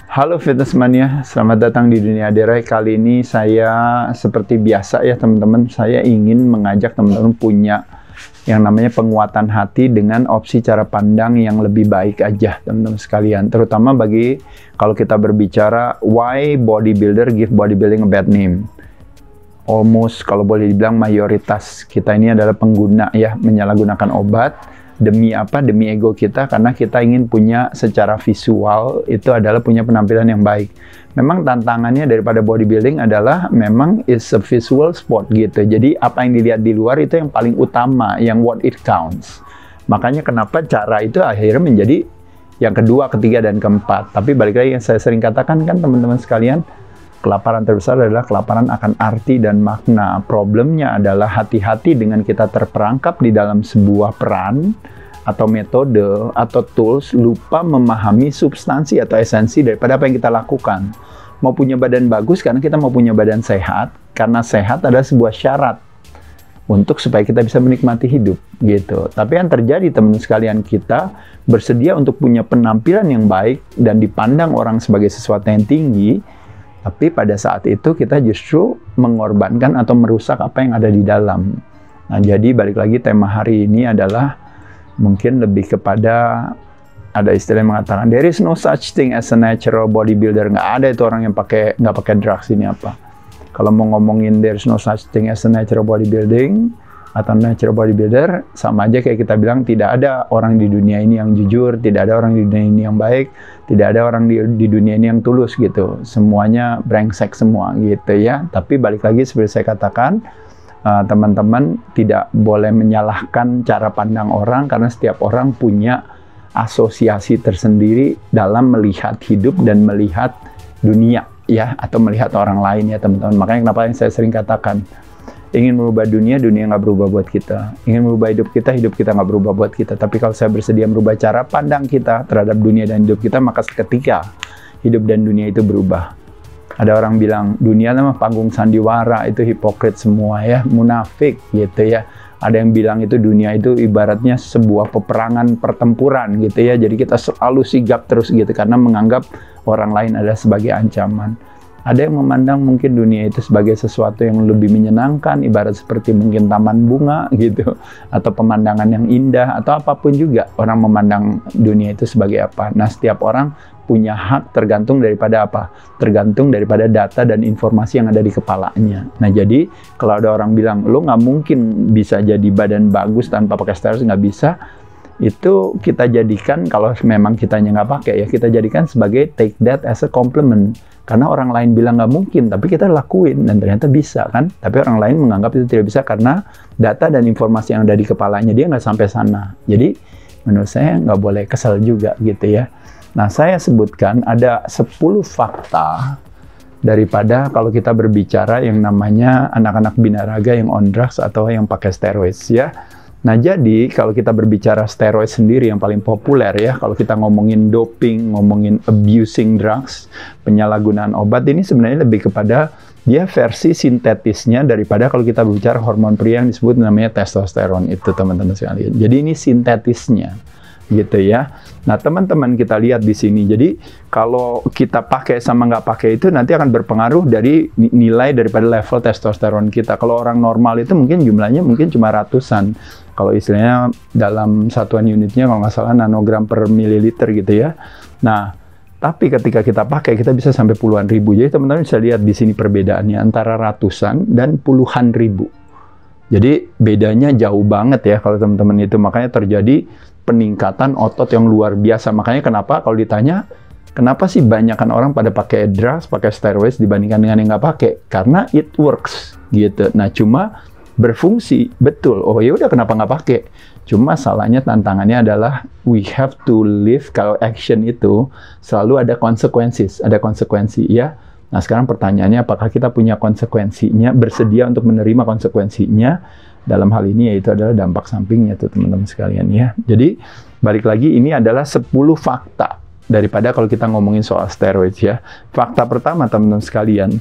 Halo Fitnessmania, selamat datang di Dunia Aderai. Kali ini saya seperti biasa ya teman-teman, saya ingin mengajak teman-teman punya yang namanya penguatan hati dengan opsi cara pandang yang lebih baik aja teman-teman sekalian. Terutama bagi kalau kita berbicara why bodybuilder give bodybuilding a bad name. Almost kalau boleh dibilang mayoritas kita ini adalah pengguna ya, menyalahgunakan obat. Demi apa? Demi ego kita, karena kita ingin punya secara visual itu adalah punya penampilan yang baik. Memang tantangannya daripada bodybuilding adalah memang is a visual sport gitu. Jadi apa yang dilihat di luar itu yang paling utama, yang what it counts. Makanya kenapa cara itu akhirnya menjadi yang kedua, ketiga, dan keempat. Tapi balik lagi yang saya sering katakan kan teman-teman sekalian, kelaparan terbesar adalah kelaparan akan arti dan makna. Problemnya adalah hati-hati dengan kita terperangkap di dalam sebuah peran atau metode atau tools, lupa memahami substansi atau esensi daripada apa yang kita lakukan. Mau punya badan bagus karena kita mau punya badan sehat, karena sehat adalah sebuah syarat untuk supaya kita bisa menikmati hidup gitu. Tapi yang terjadi teman-teman sekalian, kita bersedia untuk punya penampilan yang baik dan dipandang orang sebagai sesuatu yang tinggi, tapi pada saat itu kita justru mengorbankan atau merusak apa yang ada di dalam. Nah, jadi balik lagi tema hari ini adalah mungkin lebih kepada, ada istilah yang mengatakan there is no such thing as a natural bodybuilder. Nggak ada itu orang yang nggak pakai drugs. Ini apa? Kalau mau ngomongin there is no such thing as a natural bodybuilding atau natural bodybuilder, sama aja kayak kita bilang tidak ada orang di dunia ini yang jujur, tidak ada orang di dunia ini yang baik, tidak ada orang di dunia ini yang tulus gitu. Semuanya brengsek semua gitu ya. Tapi balik lagi seperti saya katakan, teman-teman tidak boleh menyalahkan cara pandang orang, karena setiap orang punya asosiasi tersendiri dalam melihat hidup dan melihat dunia ya, atau melihat orang lain ya teman-teman. Makanya kenapa yang saya sering katakan, ingin merubah dunia, dunia nggak berubah buat kita. Ingin merubah hidup kita nggak berubah buat kita. Tapi kalau saya bersedia merubah cara pandang kita terhadap dunia dan hidup kita, maka seketika hidup dan dunia itu berubah. Ada orang bilang, dunia nama panggung sandiwara, itu hipokrit semua ya, munafik gitu ya. Ada yang bilang itu dunia itu ibaratnya sebuah peperangan pertempuran gitu ya. Jadi kita selalu sigap terus gitu, karena menganggap orang lain adalah sebagai ancaman. Ada yang memandang mungkin dunia itu sebagai sesuatu yang lebih menyenangkan, ibarat seperti mungkin taman bunga gitu, atau pemandangan yang indah, atau apapun juga orang memandang dunia itu sebagai apa. Nah, setiap orang punya hak tergantung daripada apa? Tergantung daripada data dan informasi yang ada di kepalanya. Nah, jadi kalau ada orang bilang, lo nggak mungkin bisa jadi badan bagus tanpa pakai steroid, nggak bisa. Itu kita jadikan, kalau memang kitanya nggak pakai ya, kita jadikan sebagai take that as a compliment. Karena orang lain bilang nggak mungkin, tapi kita lakuin dan ternyata bisa kan. Tapi orang lain menganggap itu tidak bisa karena data dan informasi yang ada di kepalanya dia nggak sampai sana. Jadi menurut saya nggak boleh kesal juga gitu ya. Nah, saya sebutkan ada 10 fakta daripada kalau kita berbicara yang namanya anak-anak binaraga yang on drugs atau yang pakai steroids ya. Nah, jadi kalau kita berbicara steroid sendiri yang paling populer ya, kalau kita ngomongin doping, ngomongin abusing drugs, penyalahgunaan obat, ini sebenarnya lebih kepada dia versi sintetisnya daripada kalau kita berbicara hormon pria yang disebut namanya testosteron itu teman-teman sekalian. Jadi ini sintetisnya gitu ya. Nah, teman-teman kita lihat di sini. Jadi kalau kita pakai sama nggak pakai itu nanti akan berpengaruh dari nilai daripada level testosteron kita. Kalau orang normal itu mungkin jumlahnya mungkin cuma ratusan. Kalau istilahnya dalam satuan unitnya kalau nggak salah nanogram per mililiter gitu ya. Nah, tapi ketika kita pakai kita bisa sampai puluhan ribu. Jadi teman-teman bisa lihat di sini perbedaannya antara ratusan dan puluhan ribu. Jadi bedanya jauh banget ya kalau teman-teman itu. Makanya terjadi peningkatan otot yang luar biasa. Makanya kenapa kalau ditanya, kenapa sih banyakkan orang pada pakai drugs, pakai steroids dibandingkan dengan yang nggak pakai? Karena it works gitu. Nah, cuma berfungsi betul. Oh ya udah, kenapa nggak pakai? Cuma salahnya, tantangannya adalah we have to live. Kalau action itu selalu ada konsekuensi ya. Nah, sekarang pertanyaannya, apakah kita punya konsekuensinya, bersedia untuk menerima konsekuensinya? Dalam hal ini yaitu adalah dampak sampingnya tuh teman-teman sekalian ya. Jadi balik lagi, ini adalah 10 fakta daripada kalau kita ngomongin soal steroid ya. Fakta pertama teman-teman sekalian,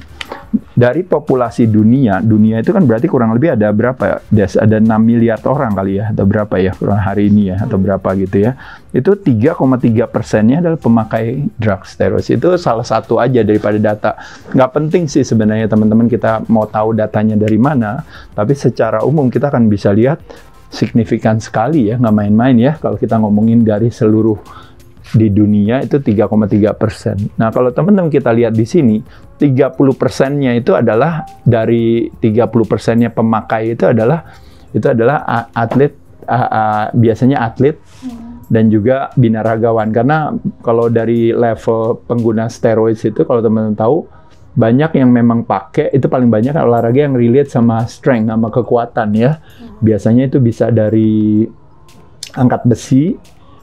dari populasi dunia itu kan berarti kurang lebih ada berapa? Ada 6 miliar orang kali ya, atau berapa ya kurang hari ini ya, atau berapa gitu ya. Itu 3,3%-nya adalah pemakai drug steroid. Itu salah satu aja daripada data. Nggak penting sih sebenarnya teman-teman kita mau tahu datanya dari mana, tapi secara umum kita akan bisa lihat signifikan sekali ya, nggak main-main ya kalau kita ngomongin dari seluruh di dunia itu 3,3%. Nah, kalau teman-teman kita lihat di sini, 30%-nya itu adalah dari 30%-nya pemakai itu adalah atlet, biasanya atlet dan juga binaragawan. Karena kalau dari level pengguna steroid itu, kalau teman-teman tahu, banyak yang memang pakai, itu paling banyak olahraga yang relate sama strength, sama kekuatan ya. Biasanya itu bisa dari angkat besi,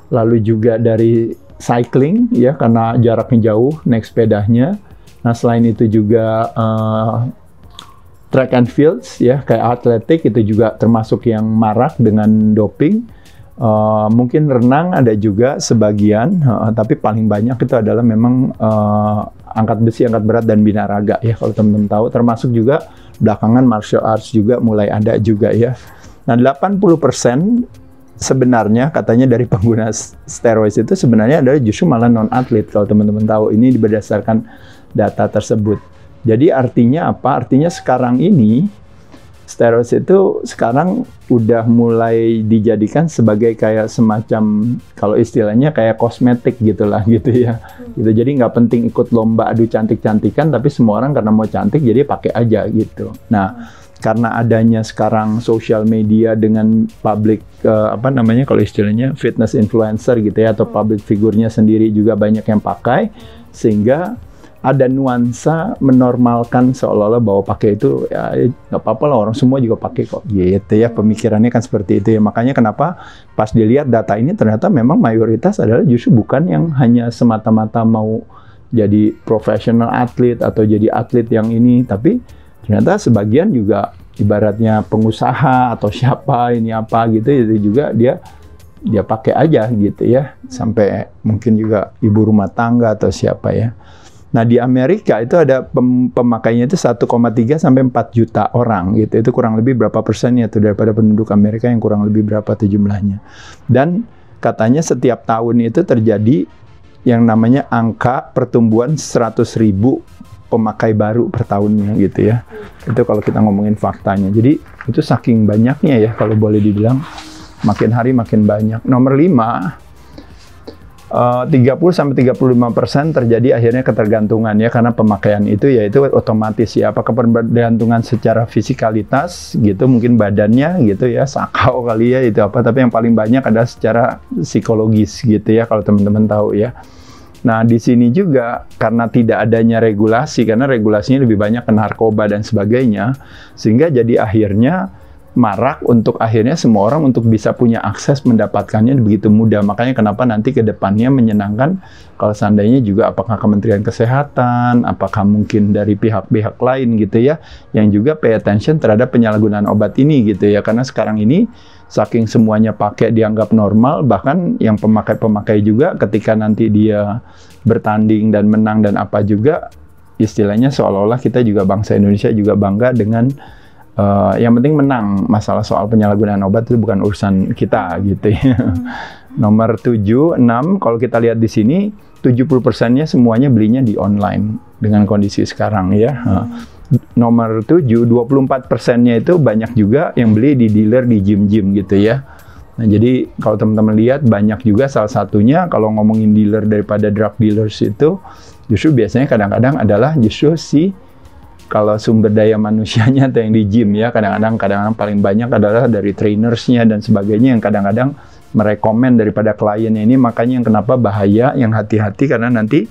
lalu juga dari cycling ya karena jaraknya jauh naik sepedanya. Nah selain itu juga track and fields ya kayak atletik itu juga termasuk yang marak dengan doping. Mungkin renang ada juga sebagian, tapi paling banyak itu adalah memang angkat besi, angkat berat dan binaraga ya kalau teman-teman tahu. Termasuk juga belakangan martial arts juga mulai ada juga ya. Nah 80% sebenarnya katanya dari pengguna steroid itu sebenarnya adalah justru malah non-atlet kalau teman-teman tahu. Ini berdasarkan data tersebut. Jadi artinya apa? Artinya sekarang ini steroid itu sekarang udah mulai dijadikan sebagai kayak semacam kalau istilahnya kayak kosmetik gitulah gitu ya. Gitu. Jadi nggak penting ikut lomba adu cantik-cantikan, tapi semua orang karena mau cantik jadi pakai aja gitu. Nah karena adanya sekarang sosial media dengan public kalau istilahnya fitness influencer gitu ya atau public figurnya sendiri juga banyak yang pakai, sehingga ada nuansa menormalkan seolah-olah bahwa pakai itu ya nggak apa-apa lah, orang semua juga pakai kok gitu ya, pemikirannya kan seperti itu ya. Makanya kenapa pas dilihat data ini ternyata memang mayoritas adalah justru bukan yang hanya semata-mata mau jadi profesional atlet atau jadi atlet yang ini, tapi ternyata sebagian juga ibaratnya pengusaha atau siapa ini apa gitu, itu juga dia pakai aja gitu ya, sampai mungkin juga ibu rumah tangga atau siapa ya. Nah di Amerika itu ada pemakainya itu 1,3 sampai 4 juta orang gitu. Itu kurang lebih berapa persennya tuh daripada penduduk Amerika yang kurang lebih berapa tuh jumlahnya. Dan katanya setiap tahun itu terjadi yang namanya angka pertumbuhan 100.000 pemakai baru per tahunnya gitu ya. Itu kalau kita ngomongin faktanya. Jadi itu saking banyaknya ya kalau boleh dibilang, makin hari makin banyak. Nomor 5, 30-35% terjadi akhirnya ketergantungan ya karena pemakaian itu yaitu otomatis ya. Apakah ketergantungan secara fisikalitas gitu, mungkin badannya gitu ya, sakau kali ya itu apa, tapi yang paling banyak adalah secara psikologis gitu ya kalau teman-teman tahu ya. Nah, di sini juga karena tidak adanya regulasi, karena regulasinya lebih banyak ke narkoba dan sebagainya, sehingga jadi akhirnya marak untuk akhirnya semua orang untuk bisa punya akses mendapatkannya begitu mudah. Makanya kenapa nanti ke depannya menyenangkan kalau seandainya juga apakah Kementerian Kesehatan, apakah mungkin dari pihak-pihak lain gitu ya, yang juga pay attention terhadap penyalahgunaan obat ini gitu ya. Karena sekarang ini saking semuanya pakai dianggap normal, bahkan yang pemakai-pemakai juga ketika nanti dia bertanding dan menang dan apa juga, istilahnya seolah-olah kita juga bangsa Indonesia juga bangga dengan yang penting menang. Masalah soal penyalahgunaan obat itu bukan urusan kita gitu ya. Nomor 7, 6, kalau kita lihat di sini 70%-nya semuanya belinya di online dengan kondisi sekarang ya. Nomor 7, 24%-nya itu banyak juga yang beli di dealer di gym-gym gitu ya. Nah, jadi kalau teman-teman lihat banyak juga, salah satunya kalau ngomongin dealer daripada drug dealers itu justru biasanya kadang-kadang adalah justru kalau sumber daya manusianya atau yang di gym ya, kadang-kadang paling banyak adalah dari trainersnya dan sebagainya yang kadang-kadang merekomen daripada kliennya ini. Makanya yang kenapa bahaya, yang hati-hati, karena nanti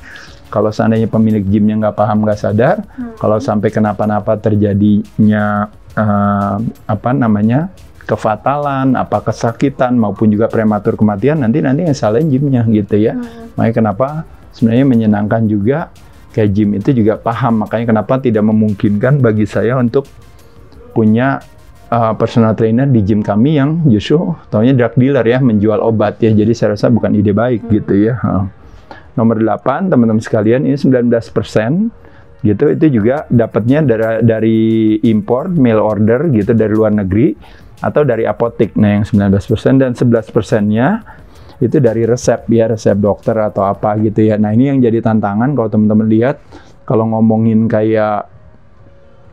kalau seandainya pemilik gymnya nggak paham, nggak sadar, kalau sampai kenapa-napa terjadinya kefatalan, kesakitan maupun juga prematur kematian, nanti yang salahin gymnya gitu ya. Makanya kenapa sebenarnya menyenangkan juga kayak gym itu juga paham. Makanya kenapa tidak memungkinkan bagi saya untuk punya personal trainer di gym kami yang justru taunya drug dealer ya, menjual obat ya. Jadi saya rasa bukan ide baik gitu ya. Nomor 8, teman-teman sekalian, ini 19% gitu, itu juga dapatnya dari import, mail order gitu dari luar negeri atau dari apotek. Nah, yang 19% dan 11%-nya itu dari resep ya, resep dokter atau apa gitu ya. Nah, ini yang jadi tantangan kalau teman-teman lihat, kalau ngomongin kayak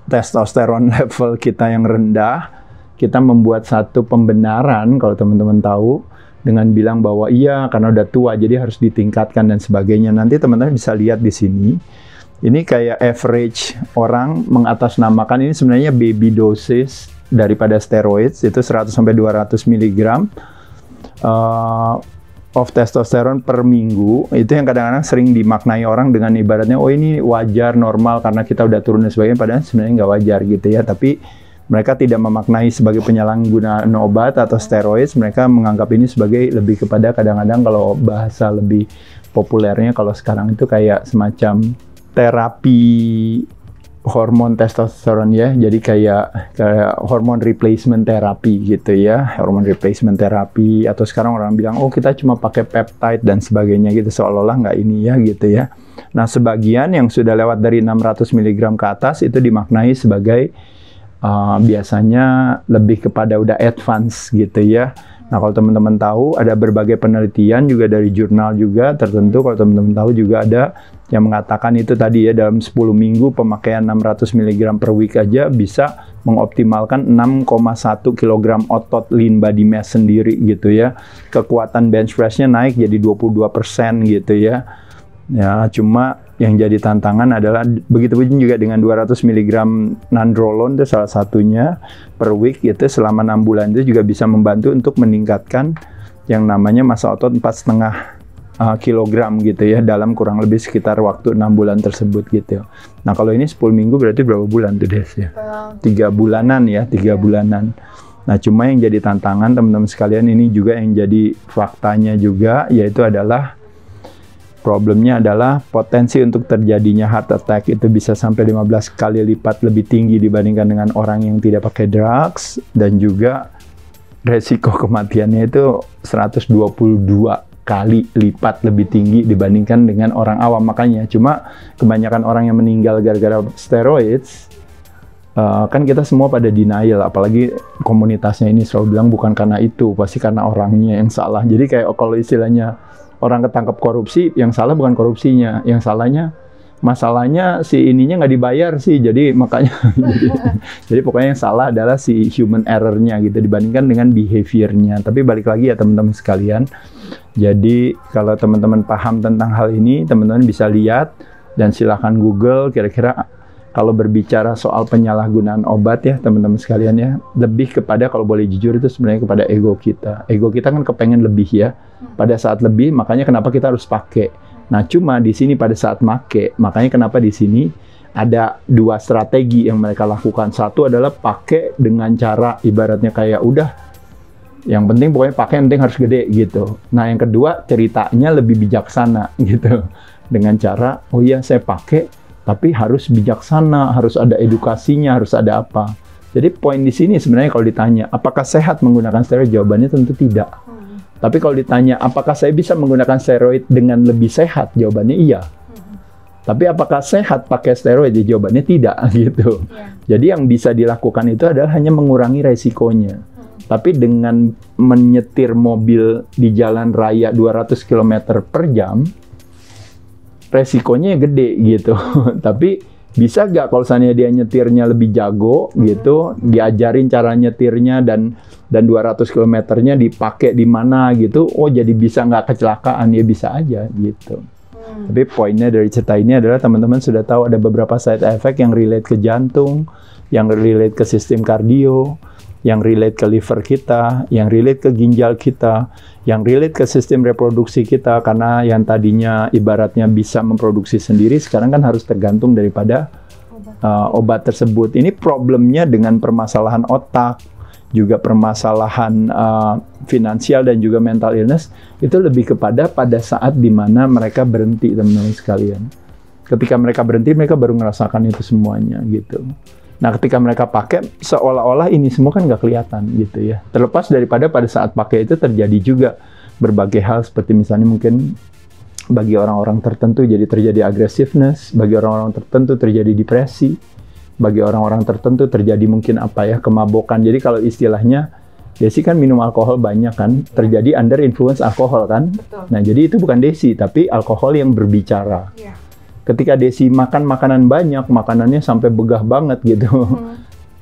testosteron level kita yang rendah, kita membuat satu pembenaran kalau teman-teman tahu dengan bilang bahwa iya karena udah tua jadi harus ditingkatkan dan sebagainya. Nanti teman-teman bisa lihat di sini. Ini kayak average orang mengatasnamakan ini sebenarnya baby dosis daripada steroids itu 100 sampai 200 mg of testosteron per minggu. Itu yang kadang-kadang sering dimaknai orang dengan ibaratnya oh ini wajar, normal karena kita udah turun dan sebagainya, padahal sebenarnya nggak wajar gitu ya. Tapi mereka tidak memaknai sebagai penyalahgunaan obat atau steroid, mereka menganggap ini sebagai lebih kepada kadang-kadang kalau bahasa lebih populernya kalau sekarang itu kayak semacam terapi hormon testosteron ya, jadi kayak hormon replacement terapi gitu ya, hormon replacement terapi, atau sekarang orang bilang oh kita cuma pakai peptide dan sebagainya gitu, seolah-olah nggak ini ya gitu ya. Nah, sebagian yang sudah lewat dari 600 mg ke atas itu dimaknai sebagai biasanya lebih kepada udah advance gitu ya. Nah, kalau teman-teman tahu ada berbagai penelitian juga dari jurnal juga tertentu, kalau teman-teman tahu juga ada yang mengatakan itu tadi ya, dalam 10 minggu pemakaian 600 mg per week aja bisa mengoptimalkan 6,1 kg otot lean body mass sendiri gitu ya. Kekuatan bench press-nya naik jadi 22% gitu ya. Ya, cuma yang jadi tantangan adalah begitu pun juga dengan 200 mg nandrolon itu salah satunya per week itu selama 6 bulan itu juga bisa membantu untuk meningkatkan yang namanya massa otot 4,5 kilogram gitu ya dalam kurang lebih sekitar waktu 6 bulan tersebut gitu. Nah, kalau ini 10 minggu berarti berapa bulan tuh Des ya? 3 bulanan ya, 3 bulanan. Nah, cuma yang jadi tantangan teman-teman sekalian ini juga yang jadi faktanya juga yaitu adalah problemnya adalah potensi untuk terjadinya heart attack itu bisa sampai 15 kali lipat lebih tinggi dibandingkan dengan orang yang tidak pakai drugs, dan juga resiko kematiannya itu 122 kali lipat lebih tinggi dibandingkan dengan orang awam. Makanya cuma kebanyakan orang yang meninggal gara-gara steroids kan kita semua pada denial, apalagi komunitasnya ini selalu bilang bukan karena itu, pasti karena orangnya yang salah. Jadi kayak kalau istilahnya orang ketangkap korupsi, yang salah bukan korupsinya, yang masalahnya si ininya nggak dibayar sih, jadi makanya jadi pokoknya yang salah adalah si human error-nya gitu dibandingkan dengan behavior-nya. Tapi balik lagi ya teman-teman sekalian, jadi kalau teman-teman paham tentang hal ini, teman-teman bisa lihat dan silahkan Google kira-kira kalau berbicara soal penyalahgunaan obat ya teman-teman sekalian ya, lebih kepada kalau boleh jujur itu sebenarnya kepada ego kita. Ego kita kan kepengen lebih ya. Pada saat lebih, makanya kenapa kita harus pakai. Nah, cuma di sini pada saat make, makanya kenapa di sini ada 2 strategi yang mereka lakukan. Satu adalah pakai dengan cara ibaratnya kayak udah yang penting pokoknya pakai, yang penting harus gede gitu. Nah, yang kedua ceritanya lebih bijaksana gitu. Dengan cara, oh iya saya pakai, tapi harus bijaksana, harus ada edukasinya, harus ada apa. Jadi poin di sini sebenarnya kalau ditanya, apakah sehat menggunakan steroid? Jawabannya tentu tidak. Tapi kalau ditanya, apakah saya bisa menggunakan steroid dengan lebih sehat? Jawabannya iya. Tapi apakah sehat pakai steroid? Jawabannya tidak gitu. Jadi yang bisa dilakukan itu adalah hanya mengurangi resikonya. Tapi dengan menyetir mobil di jalan raya 200 km per jam, resikonya gede gitu. Tapi bisa nggak kalau misalnya dia nyetirnya lebih jago gitu, diajarin cara nyetirnya dan 200 km-nya dipakai di mana gitu, oh jadi bisa nggak kecelakaan, ya bisa aja gitu. Tapi poinnya dari cerita ini adalah teman-teman sudah tahu ada beberapa side effect yang relate ke jantung, yang relate ke sistem kardio, yang relate ke liver kita, yang relate ke ginjal kita, yang relate ke sistem reproduksi kita, karena yang tadinya ibaratnya bisa memproduksi sendiri, sekarang kan harus tergantung daripada obat tersebut. Ini problemnya dengan permasalahan otak, juga permasalahan finansial dan juga mental illness, itu lebih kepada pada saat dimana mereka berhenti, teman-teman sekalian. Ketika mereka berhenti, mereka baru merasakan itu semuanya gitu. Nah, ketika mereka pakai, seolah-olah ini semua kan nggak kelihatan gitu ya. Terlepas daripada pada saat pakai itu terjadi juga berbagai hal, seperti misalnya mungkin Bagi orang-orang tertentu jadi terjadi aggressiveness, bagi orang-orang tertentu terjadi depresi, bagi orang-orang tertentu terjadi mungkin apa ya, kemabukan. Jadi kalau istilahnya Desi kan minum alkohol banyak kan, terjadi under influence alkohol kan. Betul. Nah jadi itu bukan Desi, tapi alkohol yang berbicara. Iya. Ketika Desi makan makanan banyak, makanannya sampai begah banget gitu.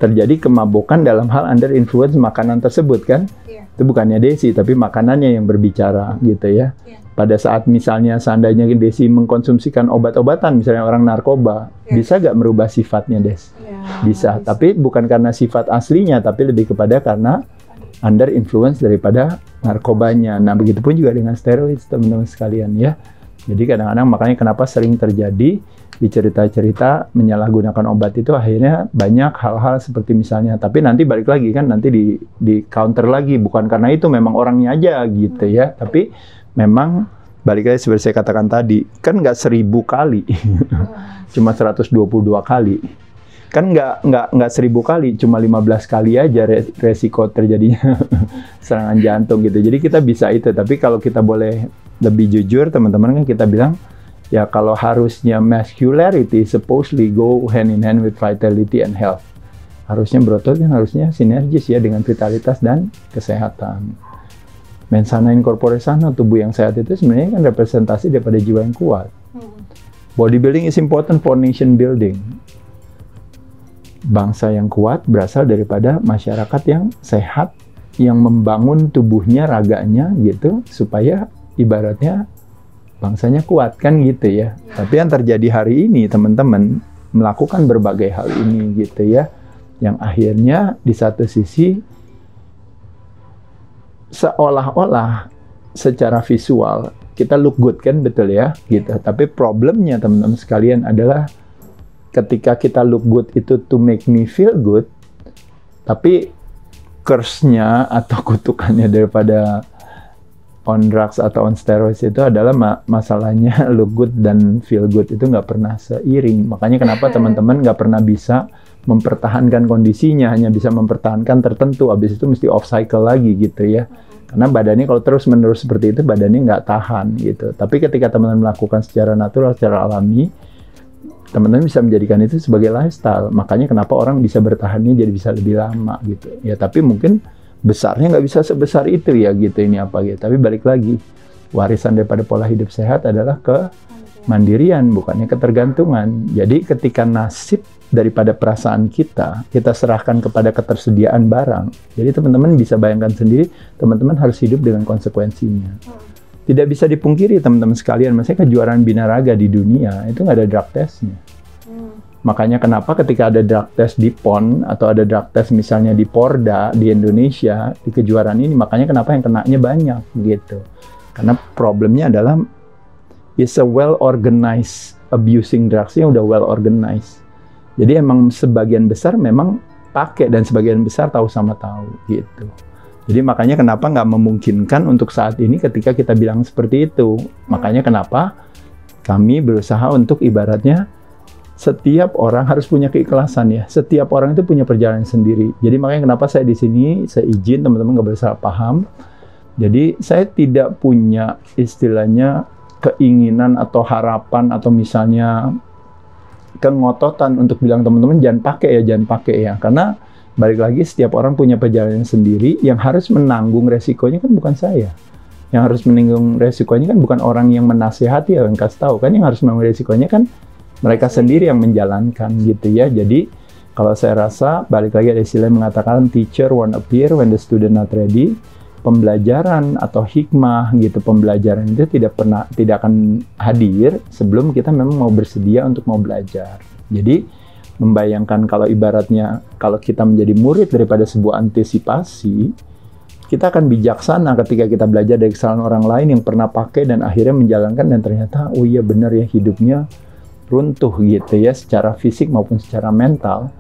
Terjadi kemabukan dalam hal under influence makanan tersebut kan. Iya. Itu bukannya Desi, tapi makanannya yang berbicara gitu ya. Iya. Pada saat misalnya seandainya Desi mengkonsumsikan obat-obatan, misalnya orang narkoba, bisa nggak merubah sifatnya Des? Bisa, tapi bukan karena sifat aslinya, tapi lebih kepada karena under influence daripada narkobanya. Nah, begitupun juga dengan steroid, teman-teman sekalian ya. Jadi kadang-kadang makanya kenapa sering terjadi di cerita-cerita menyalahgunakan obat itu akhirnya banyak hal-hal seperti misalnya, tapi nanti balik lagi kan, nanti di counter lagi, bukan karena itu memang orangnya aja gitu ya, tapi memang balik lagi seperti saya katakan tadi, kan nggak 1000 kali, cuma 122 kali. Kan nggak 1000 kali, cuma 15 kali aja resiko terjadinya serangan jantung gitu. Jadi kita bisa itu, tapi kalau kita boleh lebih jujur teman-teman kan kita bilang, ya kalau harusnya masculinity supposedly go hand in hand with vitality and health. Harusnya berotot kan harusnya sinergis ya dengan vitalitas dan kesehatan. Mens sana in corpore sano, tubuh yang sehat itu sebenarnya kan representasi daripada jiwa yang kuat. Bodybuilding is important for nation building. Bangsa yang kuat berasal daripada masyarakat yang sehat, yang membangun tubuhnya, raganya gitu, supaya ibaratnya bangsanya kuat kan gitu ya. Tapi yang terjadi hari ini teman-teman melakukan berbagai hal ini gitu ya, yang akhirnya di satu sisi seolah-olah secara visual kita look good kan, betul ya gitu. Tapi problemnya teman-teman sekalian adalah ketika kita look good itu to make me feel good, tapi curse-nya atau kutukannya daripada on drugs atau on steroids itu adalah masalahnya look good dan feel good itu nggak pernah seiring. Makanya kenapa teman-teman nggak pernah bisa mempertahankan kondisinya, hanya bisa mempertahankan tertentu, habis itu mesti off cycle lagi gitu ya. Karena badannya kalau terus-menerus seperti itu, badannya nggak tahan gitu. Tapi ketika teman-teman melakukan secara natural, secara alami, teman-teman bisa menjadikan itu sebagai lifestyle. Makanya kenapa orang bisa bertahannya jadi bisa lebih lama gitu. Ya tapi mungkin besarnya nggak bisa sebesar itu ya gitu, ini apa gitu. Tapi balik lagi, warisan daripada pola hidup sehat adalah kemandirian, bukannya ketergantungan. Jadi ketika nasib daripada perasaan kita serahkan kepada ketersediaan barang. Jadi teman-teman bisa bayangkan sendiri, teman-teman harus hidup dengan konsekuensinya. Tidak bisa dipungkiri teman-teman sekalian, maksudnya kejuaraan binaraga di dunia itu nggak ada drug testnya. Makanya kenapa ketika ada drug test di PON atau ada drug test misalnya di Porda di Indonesia di kejuaraan ini, makanya kenapa yang kenanya banyak gitu. Karena problemnya adalah is a well organized abusing drugs-nya udah well organized. Jadi emang sebagian besar memang pakai dan sebagian besar tahu sama tahu gitu. Jadi makanya kenapa nggak memungkinkan untuk saat ini ketika kita bilang seperti itu. Makanya kenapa kami berusaha untuk ibaratnya setiap orang harus punya keikhlasan ya. Setiap orang itu punya perjalanan sendiri. Jadi makanya kenapa saya di sini, saya izin teman-teman nggak bersalah paham. Jadi saya tidak punya istilahnya keinginan atau harapan atau misalnya kengototan untuk bilang teman-teman jangan pakai ya. Karena balik lagi, setiap orang punya perjalanan sendiri, yang harus menanggung resikonya kan bukan saya. Yang harus menanggung resikonya kan bukan orang yang menasihati, yang kasih tahu kan, yang harus menanggung resikonya kan mereka sendiri yang menjalankan gitu ya. Jadi kalau saya rasa balik lagi ada istilah mengatakan teacher won't appear when the student not ready. Pembelajaran atau hikmah gitu, pembelajaran itu tidak akan hadir sebelum kita memang mau bersedia untuk mau belajar. Jadi membayangkan kalau ibaratnya kalau kita menjadi murid daripada sebuah antisipasi, kita akan bijaksana ketika kita belajar dari kesalahan orang lain yang pernah pakai dan akhirnya menjalankan dan ternyata oh iya benar ya, hidupnya runtuh gitu ya secara fisik maupun secara mental.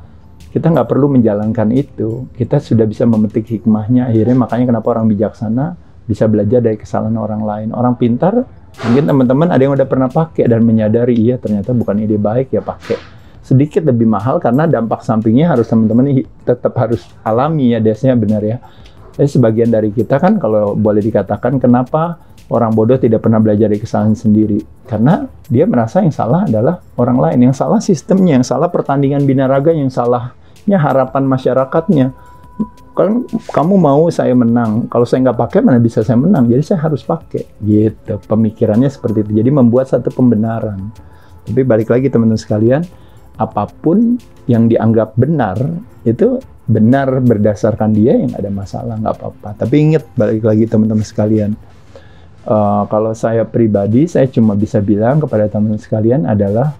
Kita nggak perlu menjalankan itu, kita sudah bisa memetik hikmahnya akhirnya. Makanya kenapa orang bijaksana bisa belajar dari kesalahan orang lain. Orang pintar mungkin teman-teman ada yang udah pernah pakai dan menyadari iya ternyata bukan ide baik ya pakai. Sedikit lebih mahal karena dampak sampingnya harus teman-teman tetap harus alami ya, desnya benar ya. Tapi sebagian dari kita kan kalau boleh dikatakan kenapa Orang bodoh tidak pernah belajar dari kesalahan sendiri. Karena dia merasa yang salah adalah orang lain. Yang salah sistemnya, yang salah pertandingan binaraga, yang salahnya harapan masyarakatnya. Kan kamu mau saya menang, kalau saya nggak pakai mana bisa saya menang, jadi saya harus pakai. Gitu, pemikirannya seperti itu. Jadi membuat satu pembenaran. Tapi balik lagi teman-teman sekalian, apapun yang dianggap benar, itu benar berdasarkan dia, yang ada masalah, nggak apa-apa. Tapi ingat, balik lagi teman-teman sekalian, kalau saya pribadi, saya cuma bisa bilang kepada teman-teman sekalian adalah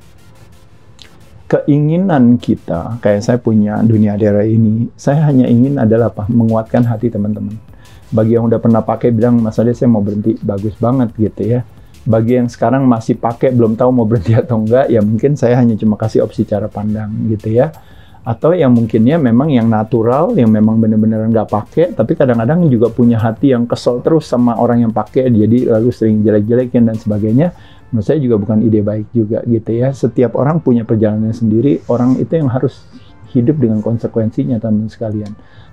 keinginan kita, kayak saya punya dunia daerah ini, saya hanya ingin adalah apa? Menguatkan hati teman-teman. Bagi yang udah pernah pakai bilang, Mas Ade saya mau berhenti, bagus banget gitu ya. Bagi yang sekarang masih pakai, belum tahu mau berhenti atau enggak, ya mungkin saya hanya cuma kasih opsi cara pandang gitu ya. Atau yang mungkinnya memang yang natural, yang memang benar-benar nggak pakai, tapi kadang-kadang juga punya hati yang kesel terus sama orang yang pakai, jadi lalu sering jelek-jelekin dan sebagainya. Menurut saya juga bukan ide baik juga gitu ya. Setiap orang punya perjalanannya sendiri, orang itu yang harus hidup dengan konsekuensinya teman-teman sekalian.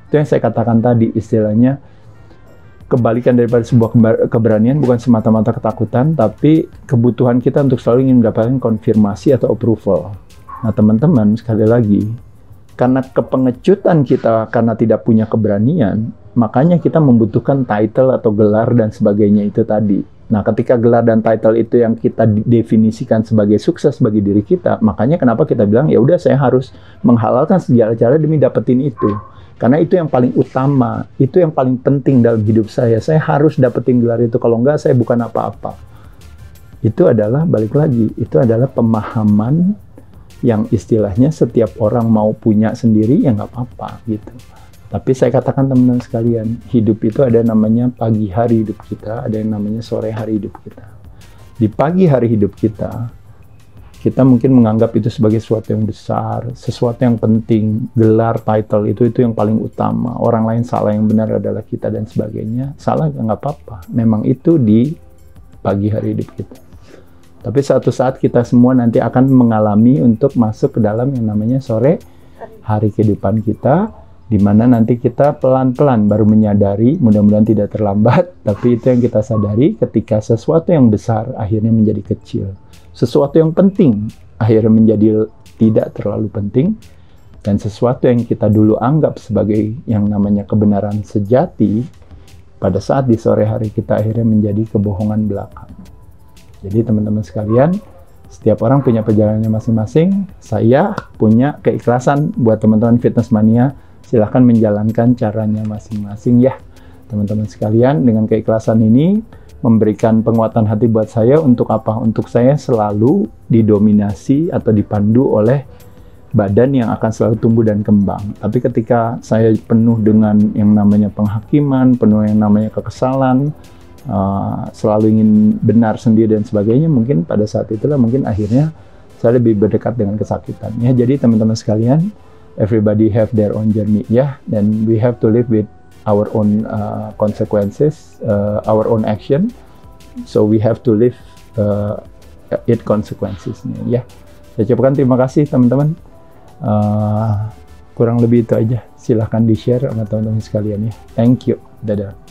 Itu yang saya katakan tadi, istilahnya kebalikan daripada sebuah keberanian bukan semata-mata ketakutan, tapi kebutuhan kita untuk selalu ingin mendapatkan konfirmasi atau approval. Nah teman-teman, sekali lagi, karena kepengecutan kita karena tidak punya keberanian, makanya kita membutuhkan title atau gelar dan sebagainya itu tadi. Nah, ketika gelar dan title itu yang kita definisikan sebagai sukses bagi diri kita, makanya kenapa kita bilang, ya udah saya harus menghalalkan segala cara demi dapetin itu. Karena itu yang paling utama, itu yang paling penting dalam hidup saya. Saya harus dapetin gelar itu, kalau enggak saya bukan apa-apa. Itu adalah, balik lagi, itu adalah pemahaman yang istilahnya setiap orang mau punya sendiri, ya nggak apa-apa gitu. Tapi saya katakan teman-teman sekalian, hidup itu ada namanya pagi hari hidup kita, ada yang namanya sore hari hidup kita. Di pagi hari hidup kita, kita mungkin menganggap itu sebagai sesuatu yang besar, sesuatu yang penting, gelar, title, itu yang paling utama. Orang lain salah, yang benar adalah kita dan sebagainya. Salah nggak apa-apa, memang itu di pagi hari hidup kita. Tapi suatu saat kita semua nanti akan mengalami untuk masuk ke dalam yang namanya sore hari kehidupan kita, di mana nanti kita pelan-pelan baru menyadari, mudah-mudahan tidak terlambat, tapi itu yang kita sadari ketika sesuatu yang besar akhirnya menjadi kecil. Sesuatu yang penting akhirnya menjadi tidak terlalu penting, dan sesuatu yang kita dulu anggap sebagai yang namanya kebenaran sejati, pada saat di sore hari kita akhirnya menjadi kebohongan belaka. Jadi teman-teman sekalian, setiap orang punya perjalanannya masing-masing. Saya punya keikhlasan buat teman-teman Fitness Mania, silahkan menjalankan caranya masing-masing ya. Teman-teman sekalian, dengan keikhlasan ini memberikan penguatan hati buat saya untuk apa? Untuk saya selalu didominasi atau dipandu oleh badan yang akan selalu tumbuh dan kembang. Tapi ketika saya penuh dengan yang namanya penghakiman, penuh yang namanya kekesalan, selalu ingin benar sendiri dan sebagainya, mungkin pada saat itulah mungkin akhirnya saya lebih berdekat dengan kesakitan ya. Jadi teman-teman sekalian, everybody have their own journey ya, dan we have to live with our own consequences, our own action, so we have to live it consequences ya. Saya ucapkan terima kasih teman-teman, kurang lebih itu aja. Silahkan di share sama teman-teman sekalian ya. Thank you, dadah.